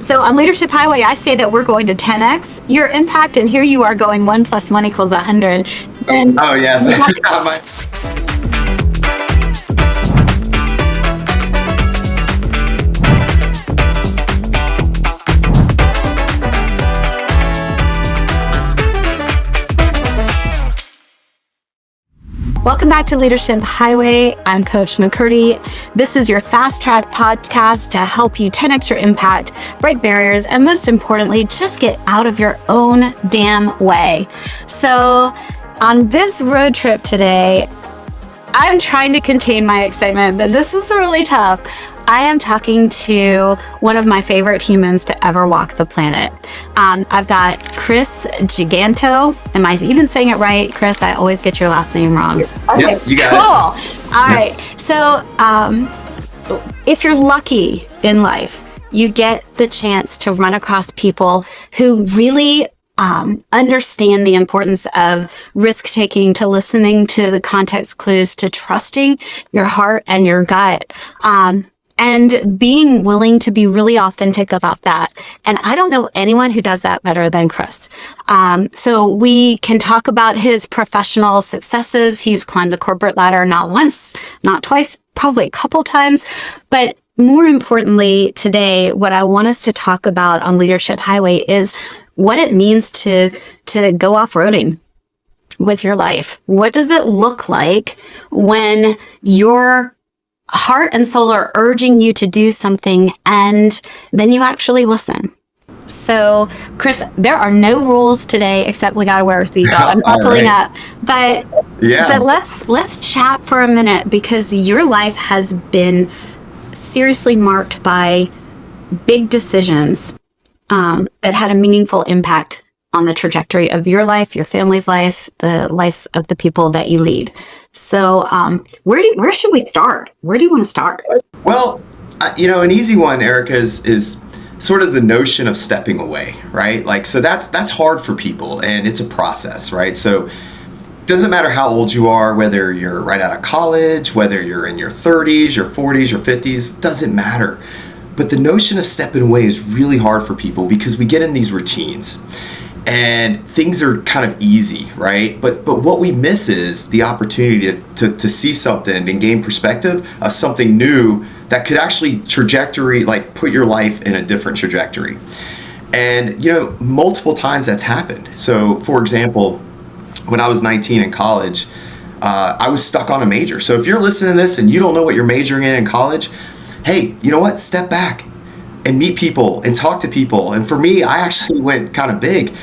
So on Leadership Highway, I say that we're going to 10x your impact, and here you are going 1 + 1 = 100. And oh yes. Welcome back to Leadership Highway. I'm Coach McCurdy. This is your fast track podcast to help you 10x your impact, break barriers, and most importantly, just get out of your own damn way. So on this road trip today, I'm trying to contain my excitement, but this is really tough. I am talking to one of my favorite humans to ever walk the planet. I've got Chris Geganto. Am I even saying it right, Chris? I always get your last name wrong. Okay, yeah, you got it. All right. So if you're lucky in life, you get the chance to run across people who really understand the importance of risk-taking, to listening to the context clues, to trusting your heart and your gut. And being willing to be really authentic about that. And I don't know anyone who does that better than Chris. So we can talk about his professional successes. He's climbed the corporate ladder not once, not twice, probably a couple times. But more importantly, today, what I want us to talk about on Leadership Highway is what it means to go off-roading with your life. What does it look like when your heart and soul are urging you to do something and then you actually listen? So, Chris, there are no rules today except we gotta wear a seatbelt. I'm buckling up, but let's chat for a minute, because your life has been seriously marked by big decisions that had a meaningful impact on the trajectory of your life, your family's life, the life of the people that you lead. So where should we start? Where do you want to start? Well, an easy one, Erica, is sort of the notion of stepping away, right? Like, so that's hard for people, and it's a process, right? So it doesn't matter how old you are, whether you're right out of college, whether you're in your 30s, your 40s, your 50s, doesn't matter. But the notion of stepping away is really hard for people because we get in these routines and things are kind of easy, right? But what we miss is the opportunity to see something and gain perspective of something new that could actually put your life in a different trajectory. And, multiple times that's happened. So, for example, when I was 19 in college, I was stuck on a major. So if you're listening to this and you don't know what you're majoring in college, hey, you know what? Step back and meet people and talk to people. And for me, I actually went kind of big.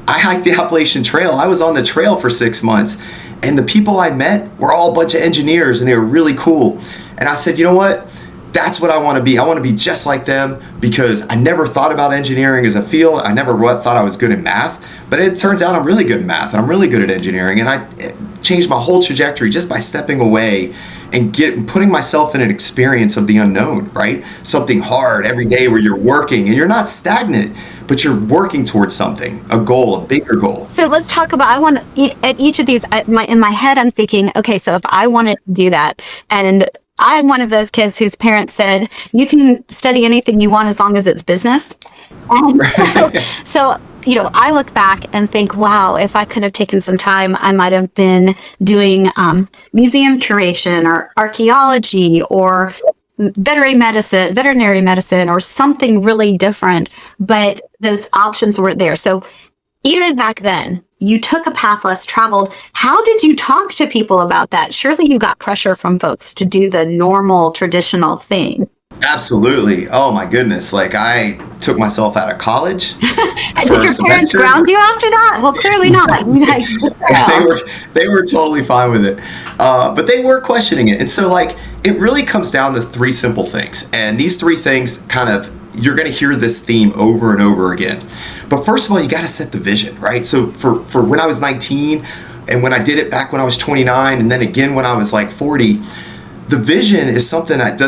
I hiked the Appalachian Trail. I was on the trail for 6 months, and the people I met were all a bunch of engineers, and they were really cool. And I said, you know what? That's what I want to be. I want to be just like them, because I never thought about engineering as a field. I never thought I was good in math, but it turns out I'm really good in math, and I'm really good at engineering. And I changed my whole trajectory just by stepping away and putting myself in an experience of the unknown, right? Something hard every day where you're working and you're not stagnant, but you're working towards something, a goal, a bigger goal. So let's talk about, at each of these, in my head, I'm thinking, okay, so if I want to do that, and I'm one of those kids whose parents said, you can study anything you want as long as it's business. So, I look back and think, wow, if I could have taken some time, I might have been doing museum curation or archaeology or veterinary medicine or something really different. But those options weren't there. So even back then, you took a path less traveled. How did you talk to people about that? Surely you got pressure from folks to do the normal, traditional thing. Absolutely. Oh my goodness. Like, I took myself out of college. And did your parents ground you after that? Well, clearly not. They were totally fine with it. But they were questioning it. And so it really comes down to 3 simple things. And these 3 things you're going to hear this theme over and over again. But first of all, you got to set the vision, right? So for when I was 19, and when I did it back when I was 29, and then again when I was 40, the vision is something that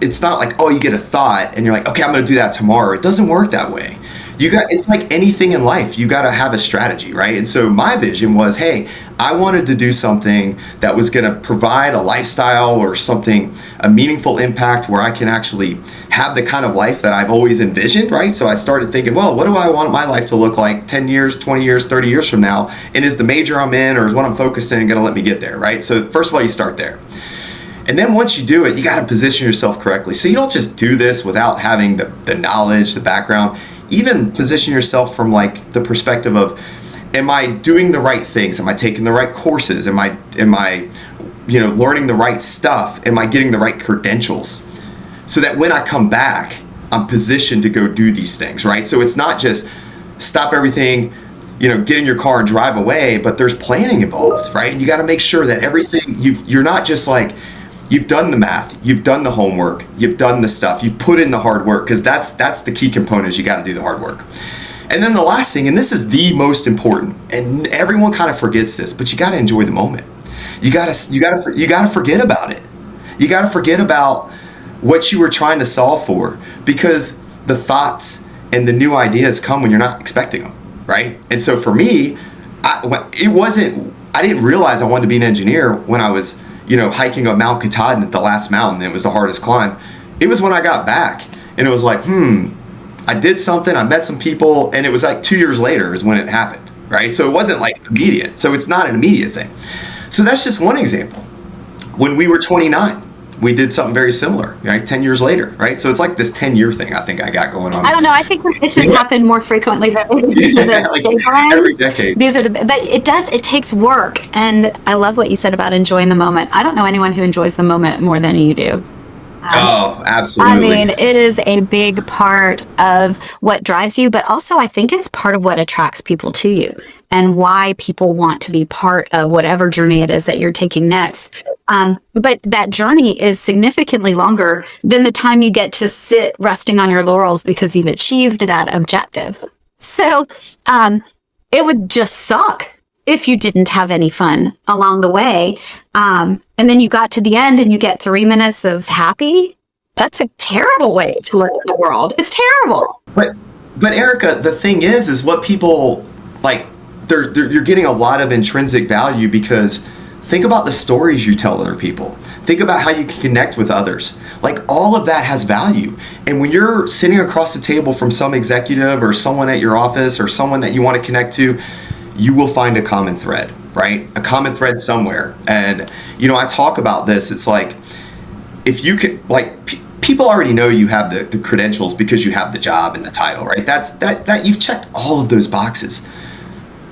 it's not like, oh, you get a thought and you're like, okay, I'm going to do that tomorrow. It doesn't work that way. It's like anything in life, you got to have a strategy, right? And so my vision was, hey, I wanted to do something that was going to provide a lifestyle or something, a meaningful impact where I can actually have the kind of life that I've always envisioned, right? So I started thinking, well, what do I want my life to look like 10 years, 20 years, 30 years from now? And is the major I'm in or is what I'm focused in going to let me get there, right? So first of all, you start there. And then once you do it, you got to position yourself correctly. So you don't just do this without having the knowledge, the background. Even position yourself from like the perspective of, am I doing the right things? Am I taking the right courses? Am I learning the right stuff? Am I getting the right credentials? So that when I come back, I'm positioned to go do these things, right? So it's not just stop everything, get in your car and drive away, but there's planning involved, right? And you got to make sure that everything, you're not just like, you've done the math, you've done the homework, you've done the stuff, you've put in the hard work, because that's the key component is you got to do the hard work. And then the last thing, and this is the most important, and everyone kind of forgets this, but you got to enjoy the moment. You got to forget about it. You got to forget about what you were trying to solve for, because the thoughts and the new ideas come when you're not expecting them, right? And so for me, I didn't realize I wanted to be an engineer when I was, hiking up Mount Katahdin at the last mountain. It was the hardest climb. It was when I got back and it was like, I did something, I met some people, and it was like 2 years later is when it happened, right? So it wasn't like immediate. So it's not an immediate thing. So that's just one example. When we were 29, we did something very similar, right? 10 years later, right? So it's like this 10-year thing I think I got going on. I don't know. I think it just happened more frequently than like every decade. But it takes work. And I love what you said about enjoying the moment. I don't know anyone who enjoys the moment more than you do. Oh, absolutely. I mean, it is a big part of what drives you, but also I think it's part of what attracts people to you and why people want to be part of whatever journey it is that you're taking next. But that journey is significantly longer than the time you get to sit resting on your laurels because you've achieved that objective. So it would just suck if you didn't have any fun along the way. And then you got to the end and you get 3 minutes of happy. That's a terrible way to look at the world. It's terrible. But Erica, the thing is what people like, you're getting a lot of intrinsic value because think about the stories you tell other people. Think about how you can connect with others. Like all of that has value. And when you're sitting across the table from some executive or someone at your office or someone that you want to connect to, you will find a common thread, right? A common thread somewhere. And, I talk about this. It's like, if you could, like, people already know you have the credentials because you have the job and the title, right? That you've checked all of those boxes.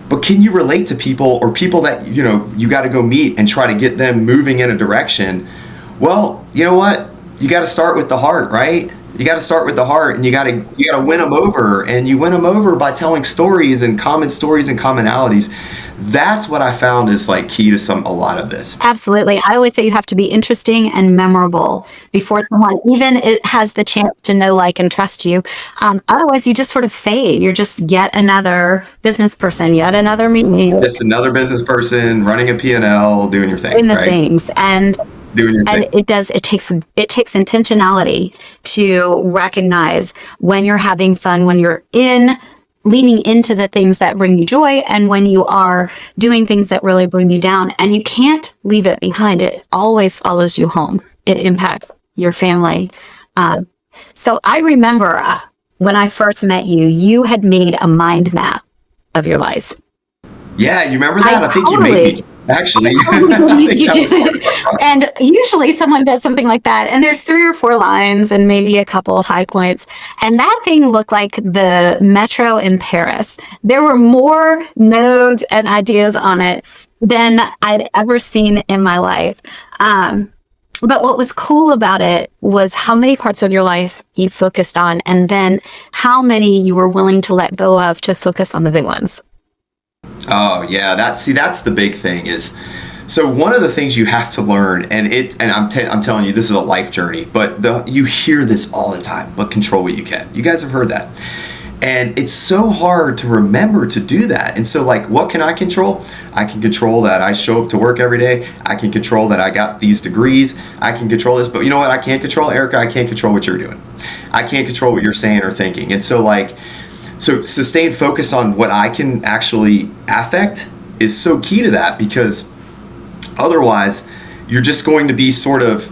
But can you relate to people or people that, you got to go meet and try to get them moving in a direction? Well, you know what? You got to start with the heart, right? You got to start with the heart, and you got to win them over, and you win them over by telling stories and commonalities. That's what I found is like key to a lot of this. Absolutely. I always say you have to be interesting and memorable before someone even it has the chance to know, like, and trust you. Otherwise, you just sort of fade. You're just yet another business person, yet another meeting. Just another business person running a P&L, doing your thing, doing the right? things. And it takes intentionality to recognize when you're having fun, when you're leaning into the things that bring you joy, and when you are doing things that really bring you down. And you can't leave it behind. It always follows you home. It impacts your family. So I remember when I first met you, you had made a mind map of your life. Yeah, you remember that? I think you made me. Actually, you did. And usually someone does something like that, and there's 3 or 4 lines and maybe a couple of high points. And that thing looked like the metro in Paris. There were more nodes and ideas on it than I'd ever seen in my life. But what was cool about it was how many parts of your life you focused on, and then how many you were willing to let go of to focus on the big ones. Oh yeah, that's the big thing is, so one of the things you have to learn, and I'm telling you, this is a life journey, but you hear this all the time, but control what you can. You guys have heard that. And it's so hard to remember to do that. And so like, what can I control? I can control that I show up to work every day. I can control that I got these degrees. I can control this, but you know what I can't control, Erica? I can't control what you're doing. I can't control what you're saying or thinking. And so like, so staying focused on what I can actually affect is so key to that, because otherwise you're just going to be sort of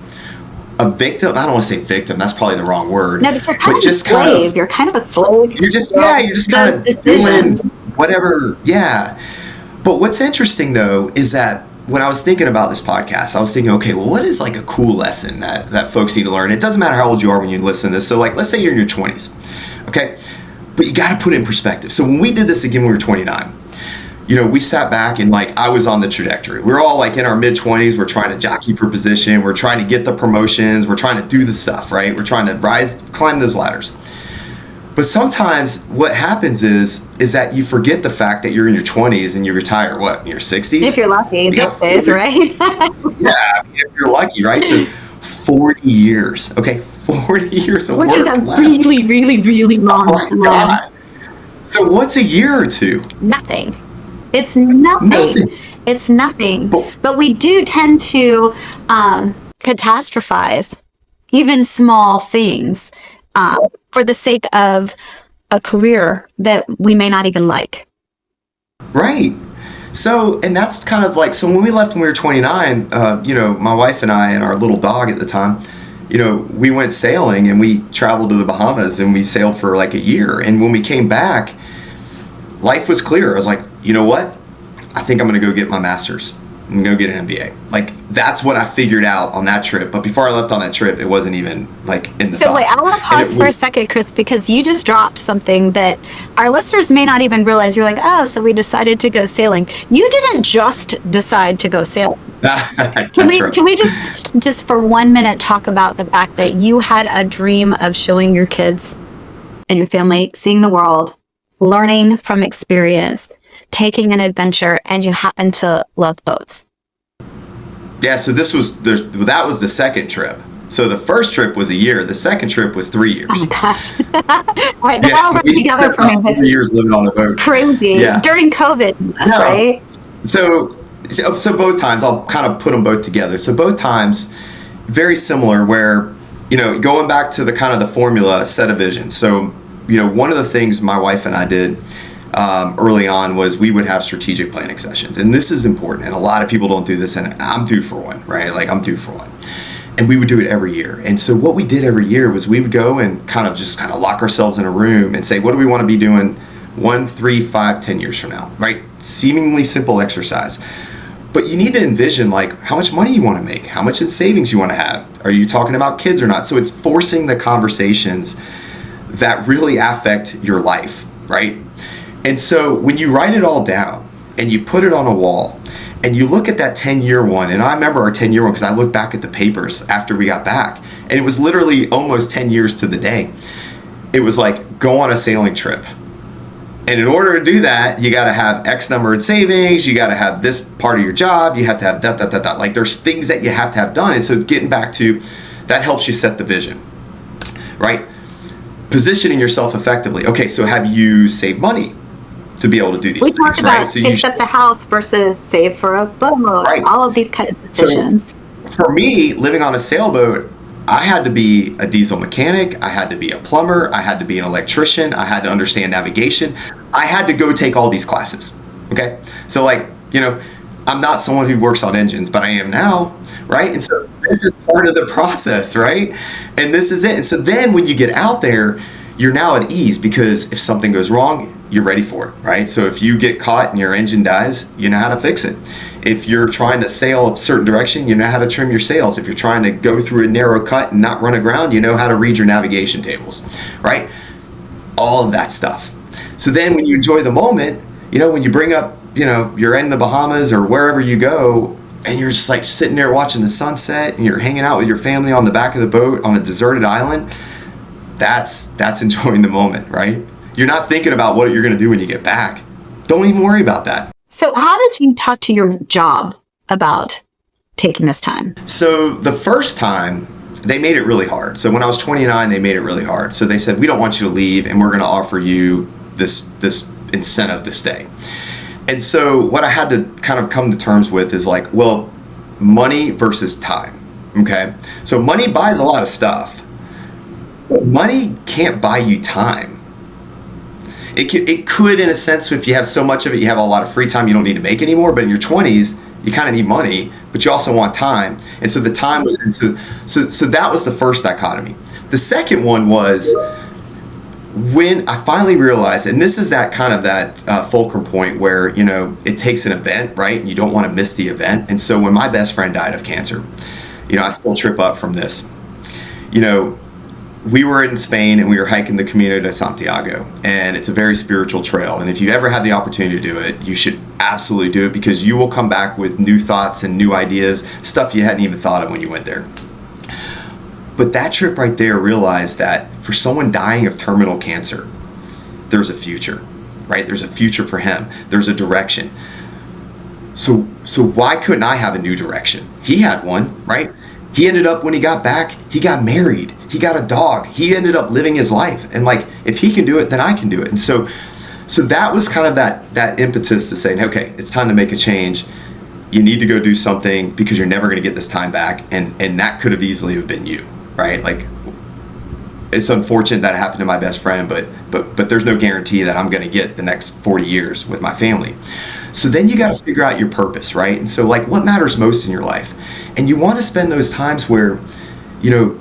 a victim. I don't want to say victim. That's probably the wrong word. No, but you're kind but of a just slave. You're kind of a slave. you're just kind of doing whatever. Yeah. But what's interesting though is that when I was thinking about this podcast, I was thinking, okay, well, what is like a cool lesson that folks need to learn? It doesn't matter how old you are when you listen to this. So like, let's say you're in your 20s, okay? But you got to put it in perspective. So when we did this again, when we were 29, we sat back and like, I was on the trajectory. We're all like in our mid 20s. We're trying to jockey for position. We're trying to get the promotions. We're trying to do the stuff, right? We're trying to climb those ladders. But sometimes what happens is that you forget the fact that you're in your 20s and you retire, in your 60s? If you're lucky these days, right? Yeah, if you're lucky, right? So 40 years, okay? 40 years of work Which is a left. really, really, really long time. God. So what's a year or two? Nothing. It's nothing. It's nothing. But we do tend to catastrophize even small things for the sake of a career that we may not even like. Right. So, and that's kind of like, so when we left when we were 29, my wife and I and our little dog at the time, we went sailing and we traveled to the Bahamas and we sailed for like a year. And when we came back, life was clear. I was like, you know what? I think I'm going to go get my master's. I'm going to go get an MBA. Like, that's what I figured out on that trip. But before I left on that trip, it wasn't even like in the So thought. wait, I want to pause for a second, Chris, because you just dropped something that our listeners may not even realize. You're like, oh, so we decided to go sailing. You didn't just decide to go sailing. Can we just for 1 minute talk about the fact that you had a dream of showing your kids and your family, seeing the world, learning from experience, taking an adventure, and you happen to love boats? Yeah, so that was the second trip. So the first trip was a year. The second trip was 3 years. Oh my gosh! All right, they're all together for me. 3 years living on a boat. Crazy. Yeah. During COVID, right? So both times, I'll kind of put them both together. So both times, very similar. Where going back to the kind of the formula, set a vision. So one of the things my wife and I did early on was we would have strategic planning sessions, and this is important, and a lot of people don't do this, and I'm due for one, right? Like, I'm due for one, and we would do it every year. And so what we did every year was we would go and kind of lock ourselves in a room and say, what do we want to be doing 1, 3, 5, 10 years from now, right? Seemingly simple exercise, but you need to envision like how much money you want to make, how much in savings you want to have. Are you talking about kids or not? So it's forcing the conversations that really affect your life, right? And so when you write it all down and you put it on a wall and you look at that 10-year one, and I remember our 10-year one because I looked back at the papers after we got back, and it was literally almost 10 years to the day. It was like, go on a sailing trip. And in order to do that, you got to have X number in savings, you got to have this part of your job, you have to have that. Like, there's things that you have to have done. And so getting back to, that helps you set the vision, right? Positioning yourself effectively. Okay, so have you saved money to be able to do these things? We talked about So fix up the house versus save for a boat, right. All of these kind of decisions. So for me, living on a sailboat, I had to be a diesel mechanic, I had to be a plumber, I had to be an electrician, I had to understand navigation, I had to go take all these classes, okay? So like, I'm not someone who works on engines, but I am now, right? And so this is part of the process, right? And this is it. And so then when you get out there, you're now at ease because if something goes wrong, you're ready for it, right? So if you get caught and your engine dies, you know how to fix it. If you're trying to sail a certain direction, you know how to trim your sails. If you're trying to go through a narrow cut and not run aground, you know how to read your navigation tables, right? All of that stuff. So then when you enjoy the moment, when you bring up, you're in the Bahamas or wherever you go, and you're just like sitting there watching the sunset and you're hanging out with your family on the back of the boat on a deserted island, that's enjoying the moment, right? You're not thinking about what you're going to do when you get back. Don't even worry about that. So how did you talk to your job about taking this time? So the first time, they made it really hard. So when I was 29, they made it really hard. So they said, we don't want you to leave, and we're going to offer you this incentive to stay. And so what I had to kind of come to terms with is like, well, money versus time, okay? So money buys a lot of stuff. Money can't buy you time. It could in a sense, if you have so much of it, you have a lot of free time you don't need to make anymore. But in your 20s, You kind of need money, but you also want time. And so the time was, and so that was the first dichotomy. The second one was when I finally realized, and this is that kind of that fulcrum point where, you know, it takes an event, right? And you don't want to miss the event. And so when my best friend died of cancer, you know, I still trip up from this. You know, we were in Spain and we were hiking the Camino de Santiago, and it's a very spiritual trail. And if you ever have the opportunity to do it, you should absolutely do it, because you will come back with new thoughts and new ideas, stuff you hadn't even thought of when you went there. But that trip right there realized that for someone dying of terminal cancer, there's a future, right? There's a future for him. There's a direction. So why couldn't I have a new direction? He had one, right? He ended up, when he got back, he got married. He got a dog. He ended up living his life. And like, if he can do it, then I can do it. And so that was kind of that impetus to saying, okay, it's time to make a change. You need to go do something, because you're never going to get this time back. And that could have easily have been you, right? Like, it's unfortunate that happened to my best friend, but there's no guarantee that I'm going to get the next 40 years with my family. So then you got to figure out your purpose, right? And so, like, what matters most in your life? And you want to spend those times where, you know,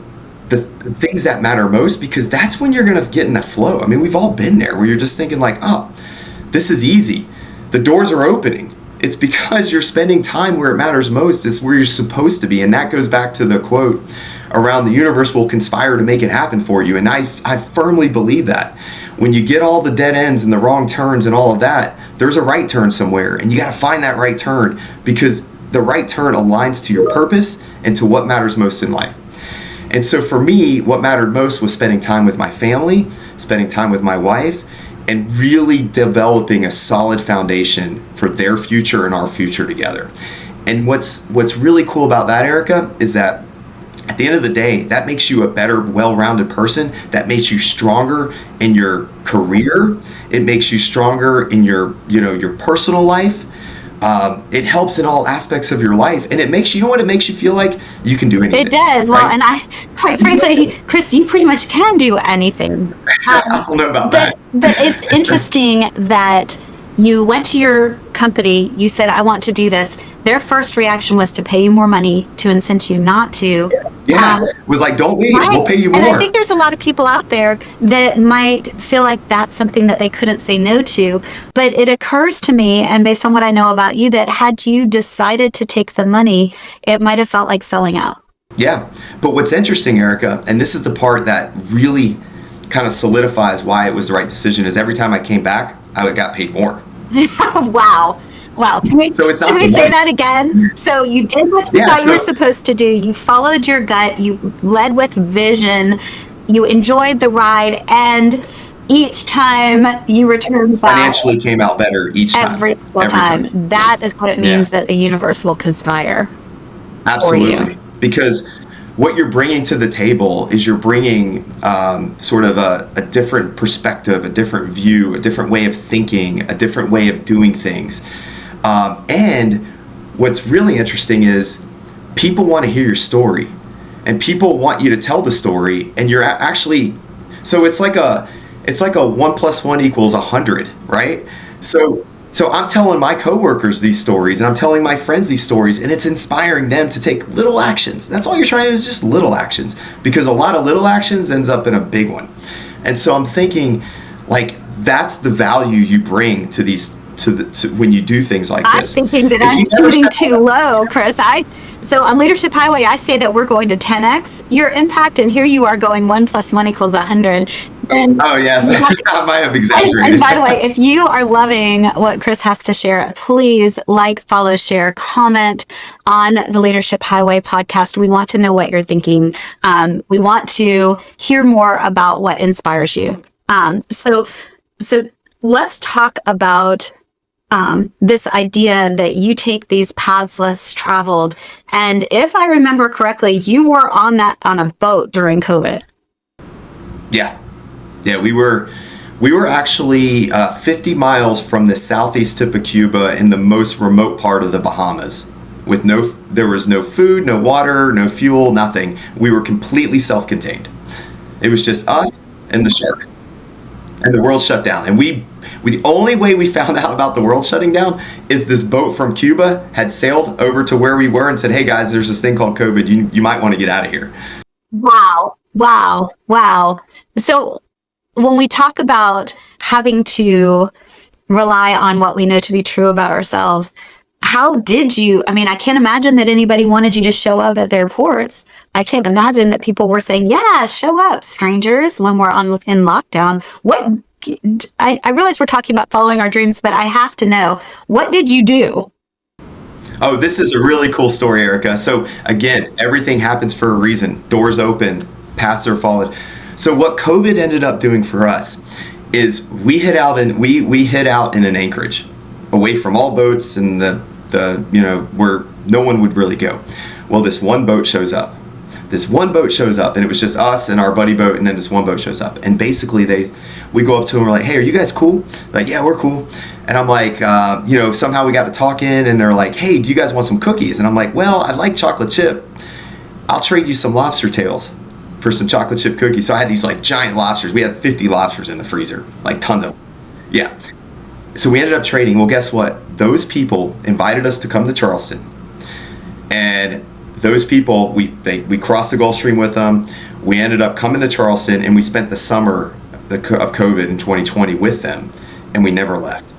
the things that matter most, because that's when you're going to get in the flow. I mean, we've all been there, where you're just thinking like, oh, this is easy. The doors are opening. It's because you're spending time where it matters most. It's where you're supposed to be. And that goes back to the quote around the universe will conspire to make it happen for you. And I firmly believe that. When you get all the dead ends and the wrong turns and all of that, there's a right turn somewhere, and you got to find that right turn, because the right turn aligns to your purpose and to what matters most in life. And so for me, what mattered most was spending time with my family, spending time with my wife, and really developing a solid foundation for their future and our future together. And what's really cool about that, Erica, is that at the end of the day, that makes you a better, well-rounded person. That makes you stronger in your career. It makes you stronger in your personal life. It helps in all aspects of your life, and it makes you, what it makes you feel like you can do anything. It does. Well, right? And I, quite frankly, Chris, you pretty much can do anything. I don't know about that. But it's interesting that you went to your company, you said, I want to do this. Their first reaction was to pay you more money to incent you not to. Yeah, it was like, don't leave, right? We'll pay you more. And I think there's a lot of people out there that might feel like that's something that they couldn't say no to. But it occurs to me, and based on what I know about you, that had you decided to take the money, it might have felt like selling out. Yeah, but what's interesting, Erica, and this is the part that really kind of solidifies why it was the right decision, is every time I came back, I got paid more. Wow. Can we say that again? So you did what you thought you were supposed to do. You followed your gut. You led with vision. You enjoyed the ride. And each time you returned back, financially came out better each time. Every time. That is what it means that the universe will conspire. Absolutely. Because what you're bringing to the table is you're bringing sort of a different perspective, a different view, a different way of thinking, a different way of doing things. And what's really interesting is people want to hear your story, and people want you to tell the story, and you're actually, so it's like a 1 + 1 = 100, right? So I'm telling my coworkers these stories, and I'm telling my friends these stories, and it's inspiring them to take little actions. That's all you're trying to do, is just little actions, because a lot of little actions ends up in a big one. And so I'm thinking, like, that's the value you bring to these to when you do things like this. I'm thinking that I'm shooting too low, Chris. So on Leadership Highway, I say that we're going to 10x your impact, and here you are going 1 + 1 = 100. And oh yes, I might have exaggerated. And by the way, if you are loving what Chris has to share, please like, follow, share, comment on the Leadership Highway podcast. We want to know what you're thinking. We want to hear more about what inspires you. So let's talk about this idea that you take these paths less traveled. And if I remember correctly, you were on a boat during COVID. Yeah, we were actually 50 miles from the southeast tip of Cuba in the most remote part of the Bahamas. There was no food, no water, no fuel, nothing. We were completely self-contained. It was just us and the shark. and the world shut down. And we the only way we found out about the world shutting down is this boat from Cuba had sailed over to where we were and said, "Hey guys, there's this thing called COVID. You might want to get out of here." Wow. Wow. Wow. So when we talk about having to rely on what we know to be true about ourselves, how did you, I mean, I can't imagine that anybody wanted you to show up at their ports. I can't imagine that people were saying, yeah, show up, strangers, when we're in lockdown. I realize we're talking about following our dreams, but I have to know, what did you do? Oh, this is a really cool story, Erica. So again, everything happens for a reason. Doors open, paths are followed. So what COVID ended up doing for us is we hid out in an anchorage, away from all boats and the where no one would really go. Well, this one boat shows up. And it was just us and our buddy boat, and then this one boat shows up. And basically we go up to them, we're like, "Hey, are you guys cool?" Like, "Yeah, we're cool." And I'm like, somehow we got to talking, and they're like, "Hey, do you guys want some cookies?" And I'm like, "Well, I'd like chocolate chip. I'll trade you some lobster tails for some chocolate chip cookies." So I had these like giant lobsters. We had 50 lobsters in the freezer, like tons of them. Yeah. So we ended up trading. Well, guess what? Those people invited us to come to Charleston. And those people, we crossed the Gulf Stream with them. We ended up coming to Charleston, and we spent the summer of COVID in 2020 with them, and we never left.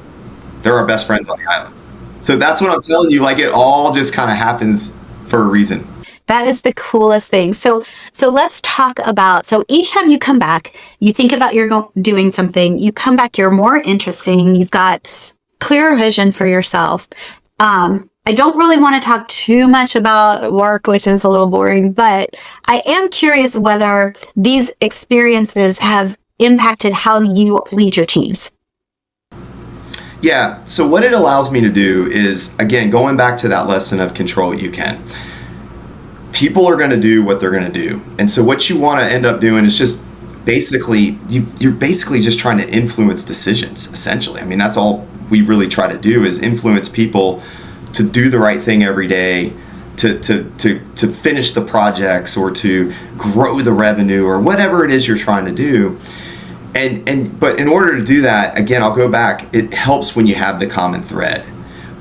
They're our best friends on the island. So that's what I'm telling you. Like, it all just kind of happens for a reason. That is the coolest thing. So let's talk about, so each time you come back, you think about you're doing something, you come back, you're more interesting, you've got clearer vision for yourself. I don't really want to talk too much about work, which is a little boring, but I am curious whether these experiences have impacted how you lead your teams. Yeah. So what it allows me to do is, again, going back to that lesson of control what you can. People are going to do what they're going to do. And so what you want to end up doing is just basically, you're basically just trying to influence decisions, essentially. I mean, that's all we really try to do, is influence people to do the right thing every day, to finish the projects, or to grow the revenue, or whatever it is you're trying to do. But in order to do that, again, I'll go back, it helps when you have the common thread.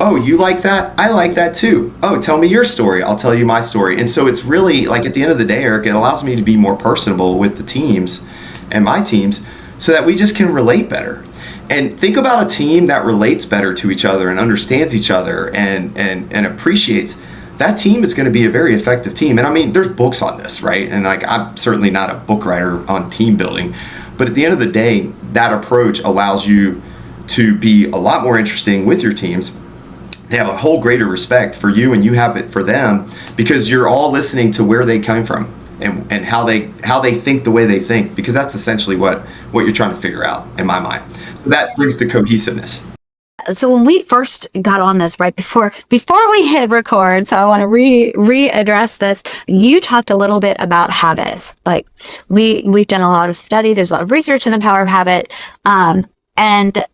Oh, you like that? I like that too. Oh, tell me your story. I'll tell you my story. And so it's really, like, at the end of the day, Eric, it allows me to be more personable with the teams and my teams, so that we just can relate better. And think about a team that relates better to each other and understands each other and appreciates. That team is going to be a very effective team. And I mean, there's books on this, right? And like, I'm certainly not a book writer on team building, but at the end of the day, that approach allows you to be a lot more interesting with your teams. They have a whole greater respect for you, and you have it for them, because you're all listening to where they came from and how they think the way they think, because that's essentially what you're trying to figure out, in my mind. So that brings the cohesiveness. So when we first got on this, right before we hit record, so I want to readdress this. You talked a little bit about habits. Like, we've done a lot of study. There's a lot of research in the power of habit, and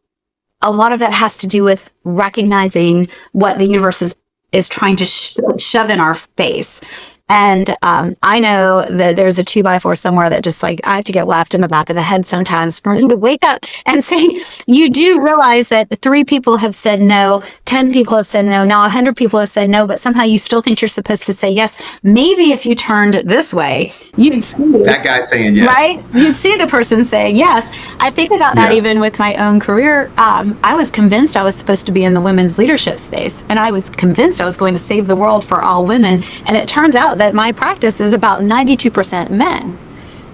a lot of that has to do with recognizing what the universe is trying to shove in our face. And I know that there's a 2x4 somewhere that just, like, I have to get whacked in the back of the head sometimes for me to wake up and say, you do realize that 3 people have said no, 10 people have said no, now 100 people have said no, but somehow you still think you're supposed to say yes. Maybe if you turned this way, you'd see that guy saying yes. Right? You'd see the person saying yes. I think about that even with my own career. I was convinced I was supposed to be in the women's leadership space, and I was convinced I was going to save the world for all women. And it turns out that my practice is about 92% men.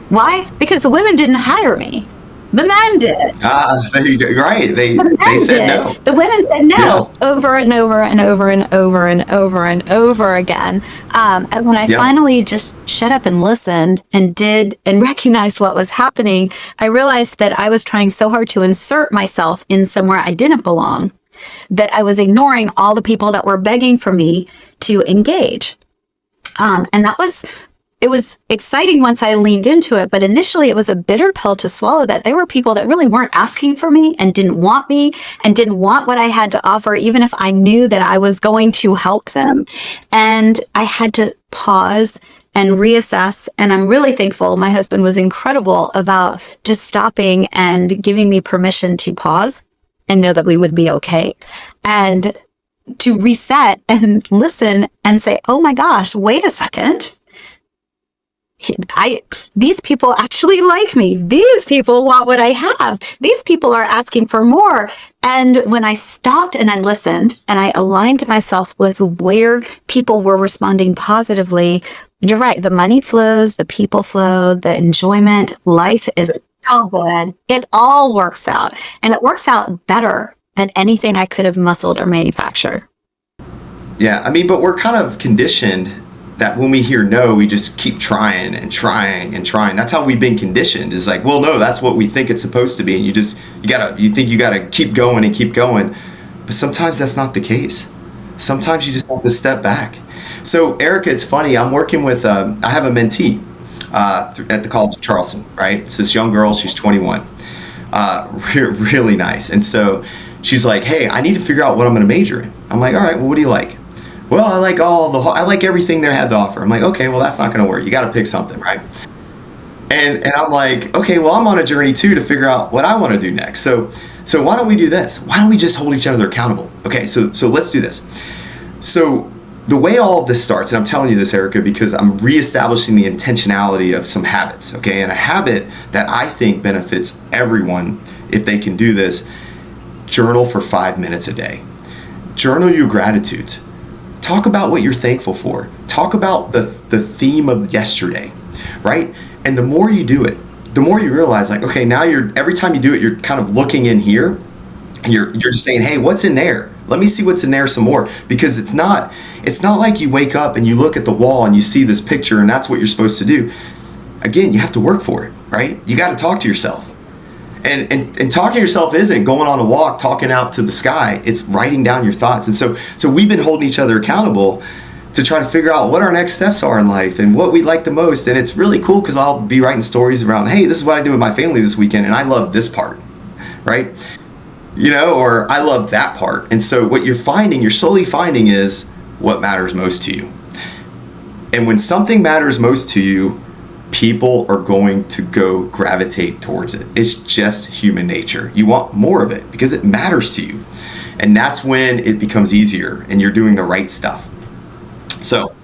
Why? Because the women didn't hire me. The men did. There you go. Right. They said no. The women said no over and over and over and over and over and over again. And when I finally just shut up and listened and did and recognized what was happening, I realized that I was trying so hard to insert myself in somewhere I didn't belong, that I was ignoring all the people that were begging for me to engage. And it was exciting once I leaned into it, but initially it was a bitter pill to swallow, that there were people that really weren't asking for me and didn't want me and didn't want what I had to offer, even if I knew that I was going to help them. And I had to pause and reassess. And I'm really thankful. My husband was incredible about just stopping and giving me permission to pause and know that we would be okay. And to reset and listen and say, oh my gosh, wait a second. These people actually like me. These people want what I have. These people are asking for more. And when I stopped and I listened and I aligned myself with where people were responding positively, you're right. The money flows, the people flow, the enjoyment, life is so good. It all works out, and it works out better than anything I could have muscled or manufactured. Yeah. I mean, but we're kind of conditioned that when we hear no, we just keep trying and trying and trying. That's how we've been conditioned. Is like, well, no, that's what we think it's supposed to be. And you think you gotta keep going and keep going. But sometimes that's not the case. Sometimes you just have to step back. So Erica, it's funny, I'm working with, I have a mentee at the College of Charleston, right? It's this young girl, she's 21, really nice. And so she's like, hey, I need to figure out what I'm gonna major in. I'm like, all right, well, what do you like? Well, I like everything they had to offer. I'm like, okay, well, that's not going to work. You got to pick something, right? And I'm like, okay, well, I'm on a journey too to figure out what I want to do next. So why don't we do this? Why don't we just hold each other accountable? Okay, so let's do this. So the way all of this starts, and I'm telling you this, Erica, because I'm reestablishing the intentionality of some habits, okay? And a habit that I think benefits everyone if they can do this: journal for 5 minutes a day. Journal your gratitudes. Talk about what you're thankful for. Talk about the theme of yesterday, right? And the more you do it, the more you realize, like, okay, now every time you do it, you're kind of looking in here, and you're just saying, hey, what's in there? Let me see what's in there some more. Because it's not like you wake up and you look at the wall and you see this picture and that's what you're supposed to do. Again, you have to work for it, right? You got to talk to yourself. And talking to yourself isn't going on a walk, talking out to the sky. It's writing down your thoughts. And so we've been holding each other accountable to try to figure out what our next steps are in life and what we like the most. And it's really cool because I'll be writing stories around, hey, this is what I do with my family this weekend, and I love this part, right? Or I love that part. And so what you're slowly finding is what matters most to you. And when something matters most to you, people are going to go gravitate towards it. It's just human nature. You want more of it because it matters to you. And that's when it becomes easier and you're doing the right stuff. So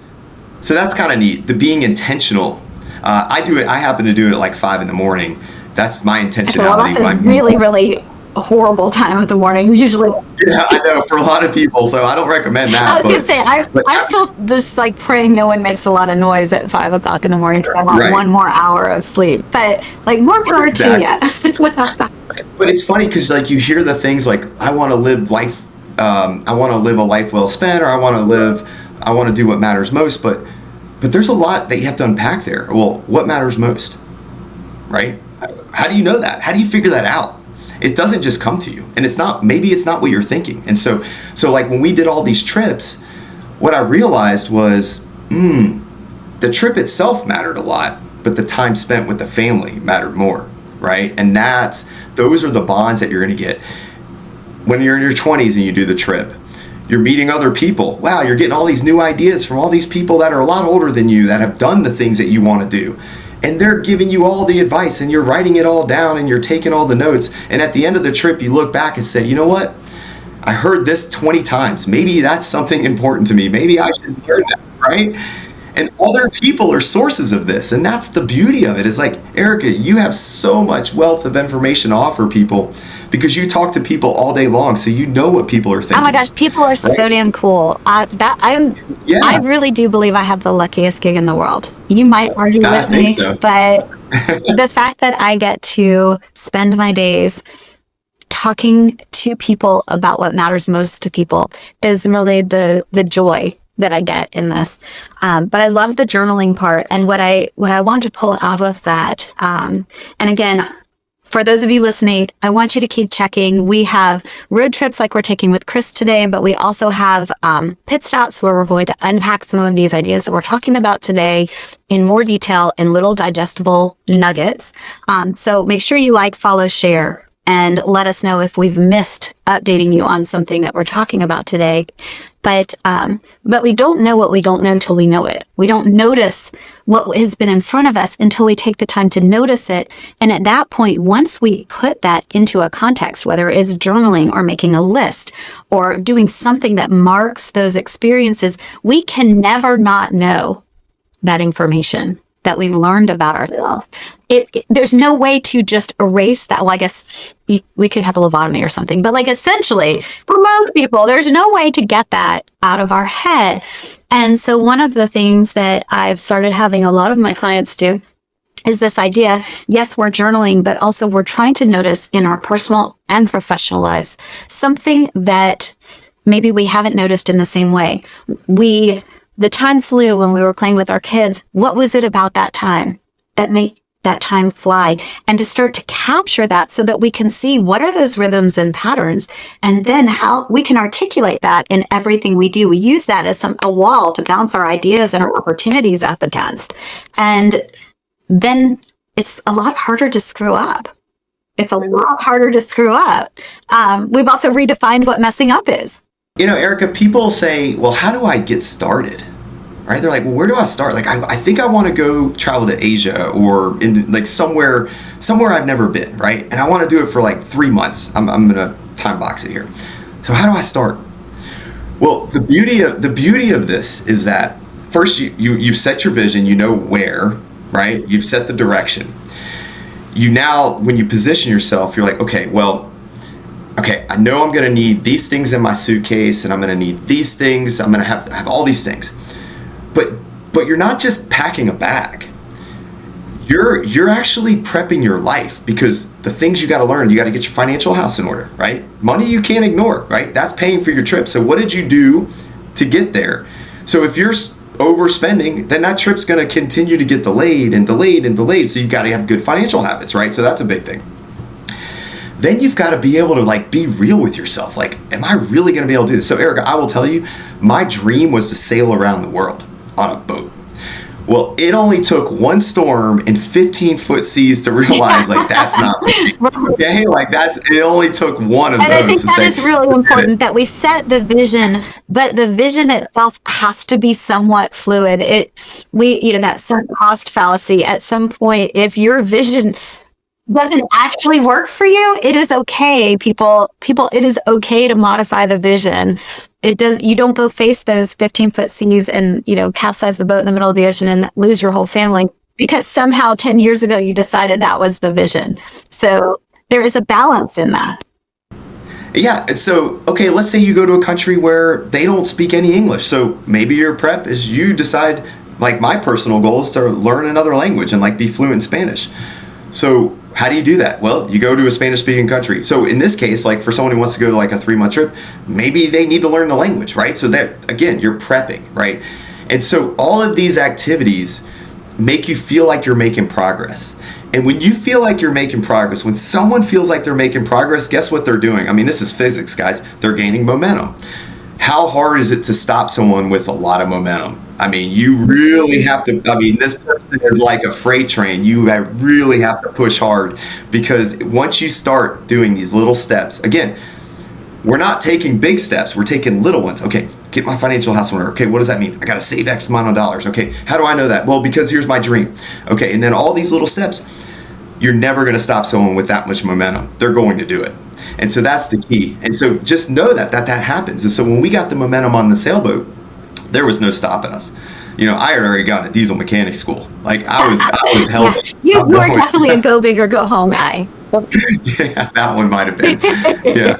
that's kind of neat. The being intentional. I happen to do it at like 5 in. That's my intentionality. Well, that's a really, really horrible time of the morning usually. Yeah, I know, for a lot of people, so I don't recommend that. I was going to say, I'm still just like praying no one makes a lot of noise at 5 o'clock in the morning. I want one more hour of sleep, but like more power to you. But it's funny because like you hear the things like, I want to live life, I want to live a life well spent, or I want to do what matters most, but there's a lot that you have to unpack there. Well, what matters most, right? How do you know that? How do you figure that out? It doesn't just come to you, and maybe it's not what you're thinking. And so like when we did all these trips, what I realized was, the trip itself mattered a lot, but the time spent with the family mattered more, right? And those are the bonds that you're going to get when you're in your 20s and you do the trip. You're meeting other people. Wow, you're getting all these new ideas from all these people that are a lot older than you that have done the things that you want to do. And they're giving you all the advice, and you're writing it all down, and you're taking all the notes. And at the end of the trip, you look back and say, you know what? I heard this 20 times. Maybe that's something important to me. Maybe I should hear that, right? And other people are sources of this. And that's the beauty of it, is like, Erica, you have so much wealth of information to offer people because you talk to people all day long. So you know what people are thinking. Oh my gosh, people are so damn cool. I really do believe I have the luckiest gig in the world. You might argue with me, but the fact that I get to spend my days talking to people about what matters most to people is really the joy that I get in this. But I love the journaling part. And what I want to pull out of that, and again, for those of you listening, I want you to keep checking. We have road trips like we're taking with Chris today, but we also have pit stops where we're going to unpack some of these ideas that we're talking about today in more detail in little digestible nuggets. So make sure you like, follow, share, and let us know if we've missed updating you on something that we're talking about today. But we don't know what we don't know until we know it. We don't notice what has been in front of us until we take the time to notice it. And at that point, once we put that into a context, whether it is journaling or making a list or doing something that marks those experiences, we can never not know that information that we've learned about ourselves. There's no way to just erase that. Well, I guess we could have a lobotomy or something, but like essentially for most people, there's no way to get that out of our head. And so one of the things that I've started having a lot of my clients do is this idea, yes, we're journaling, but also we're trying to notice in our personal and professional lives, something that maybe we haven't noticed in the same way. The time flew when we were playing with our kids. What was it about that time that made that time fly? And to start to capture that so that we can see what are those rhythms and patterns, and then how we can articulate that in everything we do. We use that as a wall to bounce our ideas and our opportunities up against. And then it's a lot harder to screw up. It's a lot harder to screw up. We've also redefined what messing up is. Erica, people say, well, how do I get started? Right? They're like, well, where do I start? Like, I think I want to go travel to Asia or in like somewhere I've never been, right? And I want to do it for like 3 months. I'm going to time box it here. So how do I start? Well, the beauty of this is that first you've set your vision, you know where, right? You've set the direction. You now, when you position yourself, you're like, okay, I know I'm going to need these things in my suitcase, and I'm going to need these things. I'm going to have all these things. But you're not just packing a bag. You're actually prepping your life, because the things you got to learn, you got to get your financial house in order, right? Money you can't ignore, right? That's paying for your trip. So what did you do to get there? So if you're overspending, then that trip's going to continue to get delayed and delayed and delayed. So you've got to have good financial habits, right? So that's a big thing. Then you've got to be able to like be real with yourself. Like, am I really going to be able to do this? So Erica, I will tell you, my dream was to sail around the world on a boat. Well, it only took one storm and 15-foot seas to realize like that's not me. Okay, like it only took one of those. And I think that is really important that we set the vision, but the vision itself has to be somewhat fluid. That sunk cost fallacy. At some point, if your vision doesn't actually work for you, it is okay, people, it is okay to modify the vision. You don't go face those 15-foot seas and, capsize the boat in the middle of the ocean and lose your whole family because somehow 10 years ago you decided that was the vision. So there is a balance in that. Yeah. So, okay, let's say you go to a country where they don't speak any English. So maybe your prep is you decide, like my personal goal is to learn another language and like be fluent in Spanish. So how do you do that? Well, you go to a Spanish-speaking country. So in this case, like for someone who wants to go to like a 3-month trip, maybe they need to learn the language, right? So that, again, you're prepping, right? And so all of these activities make you feel like you're making progress. And when you feel like you're making progress, when someone feels like they're making progress, guess what they're doing? I mean, this is physics, guys. They're gaining momentum. How hard is it to stop someone with a lot of momentum? I mean, you really have to, this person is like a freight train. You really have to push hard, because once you start doing these little steps, again, we're not taking big steps. We're taking little ones. Okay, get my financial house in order. Okay, what does that mean? I got to save X amount of dollars. Okay, how do I know that? Well, because here's my dream. Okay, and then all these little steps, you're never going to stop someone with that much momentum. They're going to do it. And so that's the key. And so just know that happens. And so when we got the momentum on the sailboat, there was no stopping us. I had already gotten a diesel mechanic school. Like I was held. You were definitely a go big or go home guy. Yeah, that one might have been. Yeah.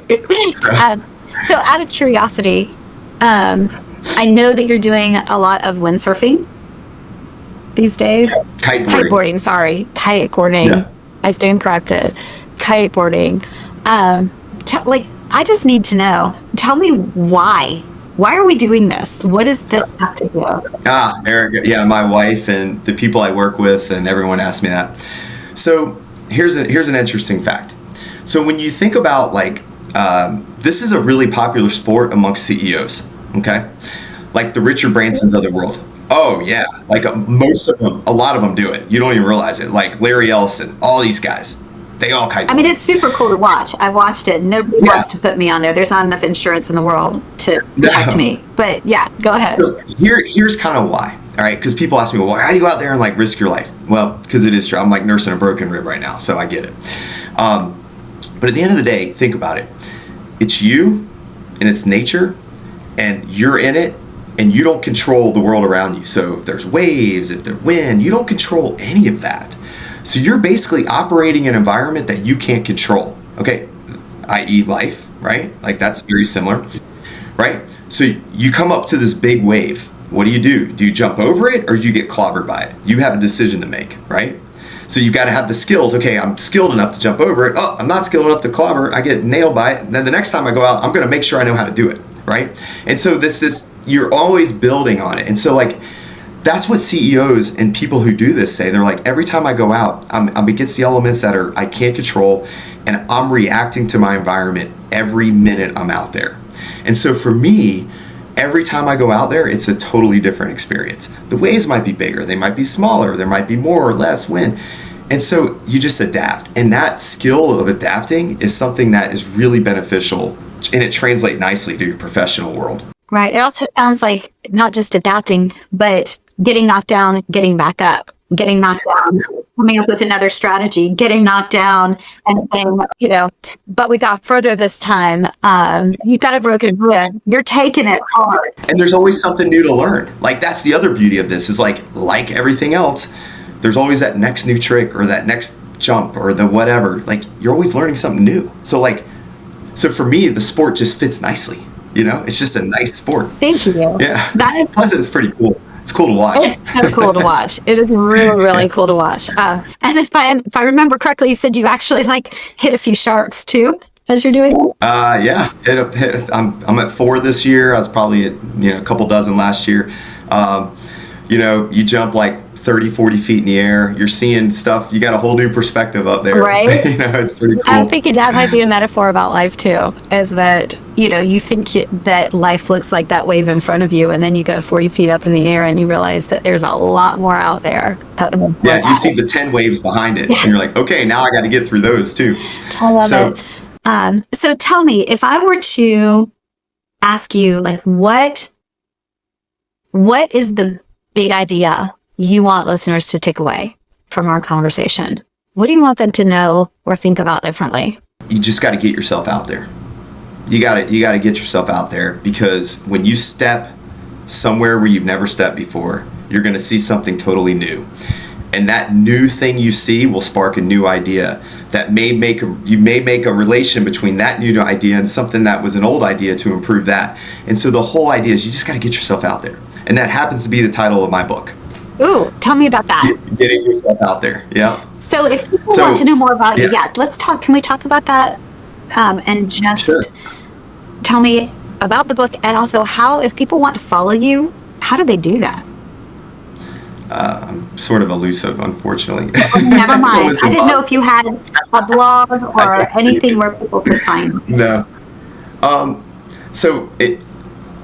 So out of curiosity, I know that you're doing a lot of windsurfing these days. Kiteboarding. Yeah. I stand corrected. Kiteboarding. I just need to know. Tell me why. Why are we doing this? What does this have to do? Erica, yeah, my wife and the people I work with and everyone asks me that. So here's an interesting fact. So when you think about this is a really popular sport amongst CEOs, okay? Like the Richard Bransons of the world. Oh yeah, like most of them, a lot of them do it. You don't even realize it. Like Larry Ellison, all these guys. They all kiteboard. I mean, it's super cool to watch. I've watched it. Nobody wants to put me on there. There's not enough insurance in the world to protect me. But yeah, go ahead. So here's kind of why. All right, because people ask me, well, how do you go out there and like risk your life? Well, because it is true. I'm like nursing a broken rib right now, so I get it. But at the end of the day, think about it. It's you and it's nature, and you're in it, and you don't control the world around you. So if there's waves, if there's wind, you don't control any of that. So you're basically operating in an environment that you can't control, okay? I.e. life, right? Like that's very similar, right? So you come up to this big wave. What do? Do you jump over it or do you get clobbered by it? You have a decision to make, right? So you've got to have the skills. Okay, I'm skilled enough to jump over it. Oh, I'm not skilled enough to clobber. I get nailed by it. And then the next time I go out, I'm going to make sure I know how to do it, right? And so this you're always building on it. And so like, that's what CEOs and people who do this say. They're like, every time I go out, I'm against the elements that I can't control, and I'm reacting to my environment every minute I'm out there. And so for me, every time I go out there, it's a totally different experience. The waves might be bigger, they might be smaller, there might be more or less wind. And so you just adapt. And that skill of adapting is something that is really beneficial, and it translates nicely to your professional world. Right. It also sounds like not just adapting, but getting knocked down, getting back up, getting knocked down, coming up with another strategy, getting knocked down and saying, but we got further this time. You got a broken rib. You're taking it hard. And there's always something new to learn. Like that's the other beauty of this is like everything else, there's always that next new trick or that next jump or the whatever. Like you're always learning something new. So for me, the sport just fits nicely. It's just a nice sport. Thank you. Yeah. Plus, it's pretty cool. It's cool to watch. It's so cool to watch. It is really, really cool to watch. And if I remember correctly, you said you actually hit a few sharks too as you're doing it? Yeah. I'm at 4 this year. I was probably at a couple dozen last year. You jump like 30, 40 feet in the air. You're seeing stuff. You got a whole new perspective up there. Right. It's pretty cool. I'm thinking that might be a metaphor about life too, is that, you think that life looks like that wave in front of you, and then you go 40 feet up in the air and you realize that there's a lot more out there. Yeah, you see the 10 waves behind it, and you're like, okay, now I got to get through those too. I love it. So tell me, if I were to ask you, what is the big idea you want listeners to take away from our conversation? What do you want them to know or think about differently? You just got to get yourself out there. You got to get yourself out there, because when you step somewhere where you've never stepped before, you're going to see something totally new. And that new thing you see will spark a new idea that may make a relation between that new idea and something that was an old idea to improve that. And so the whole idea is you just got to get yourself out there. And that happens to be the title of my book. Ooh, tell me about that. Getting yourself out there. Yeah. So if people want to know more about it, let's talk. Can we talk about that? And just tell me about the book, and also how, if people want to follow you, how do they do that? I'm sort of elusive, unfortunately. Oh, never mind. I didn't know if you had a blog or anything where people could find you. No. So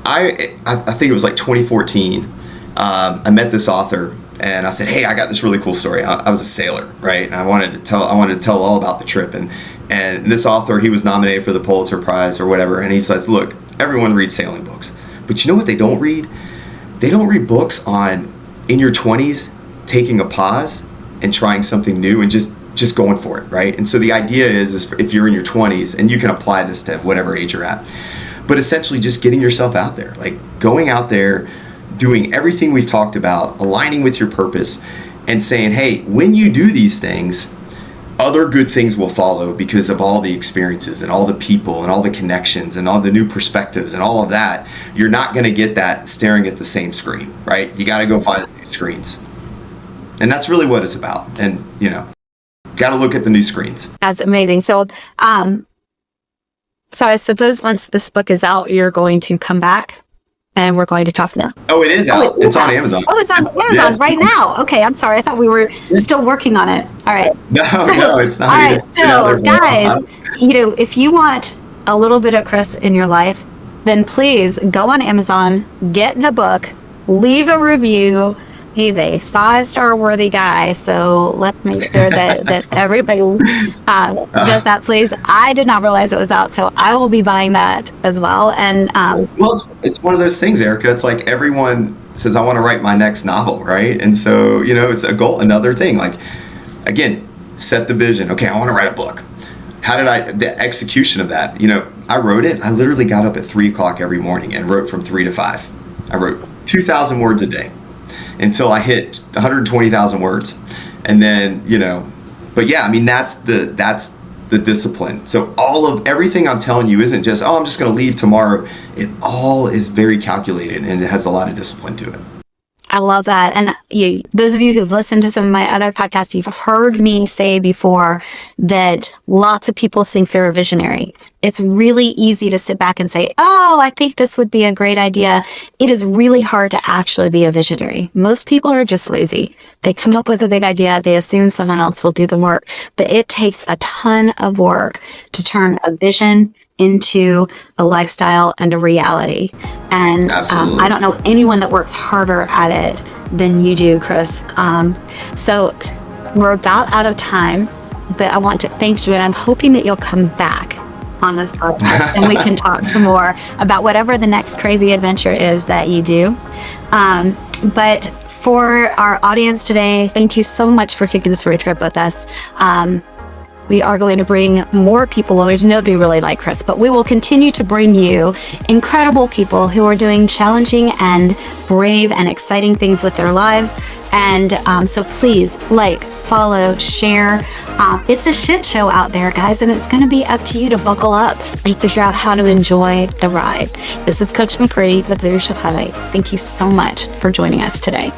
I think it was like 2014. I met this author, and I said, "Hey, I got this really cool story." I was a sailor, right? And I wanted to tell all about the trip. And this author, he was nominated for the Pulitzer Prize or whatever. And he says, "Look, everyone reads sailing books, but you know what they don't read? They don't read books on, in your 20s, taking a pause and trying something new and just going for it, right?" And so the idea is if you're in your 20s, and you can apply this to whatever age you're at, but essentially just getting yourself out there, like going out there, doing everything we've talked about, aligning with your purpose, and saying, hey, when you do these things, other good things will follow because of all the experiences and all the people and all the connections and all the new perspectives and all of that. You're not going to get that staring at the same screen, right? You got to go find the new screens. And that's really what it's about. And, got to look at the new screens. That's amazing. So I suppose once this book is out, you're going to come back and we're going to talk now. Oh, it is out. It's on Amazon. Oh, it's on Amazon right now. Okay, I'm sorry. I thought we were still working on it. All right. No, it's not. All right, so guys, if you want a little bit of Chris in your life, then please go on Amazon, get the book, leave a review, He's a 5-star worthy guy, so let's make sure that everybody does that, please. I did not realize it was out, so I will be buying that as well. And well, it's one of those things, Erica. It's like everyone says, I want to write my next novel, right? And so, it's a goal, another thing. Like, again, set the vision. Okay, I want to write a book. How did the execution of that? I wrote it. I literally got up at 3 o'clock every morning and wrote from 3 to 5. I wrote 2,000 words a day until I hit 120,000 words. And then, but yeah, I mean, that's the discipline. So everything I'm telling you isn't just, I'm just going to leave tomorrow. It all is very calculated, and it has a lot of discipline to it. I love that. And those of you who've listened to some of my other podcasts, you've heard me say before that lots of people think they're a visionary. It's really easy to sit back and say, I think this would be a great idea. It is really hard to actually be a visionary. Most people are just lazy. They come up with a big idea. They assume someone else will do the work, but it takes a ton of work to turn a vision into a lifestyle and a reality. And I don't know anyone that works harder at it than you do, Chris. So we're about out of time, but I want to thank you, and I'm hoping that you'll come back on this podcast and we can talk some more about whatever the next crazy adventure is that you do. But for our audience today, thank you so much for taking this road trip with us. We are going to bring more people. Well, there's nobody really like Chris, but we will continue to bring you incredible people who are doing challenging and brave and exciting things with their lives. And so please follow, share. It's a shit show out there, guys, and it's going to be up to you to buckle up and figure out how to enjoy the ride. This is Coach McCurdy with Leadership Highlight. Thank you so much for joining us today.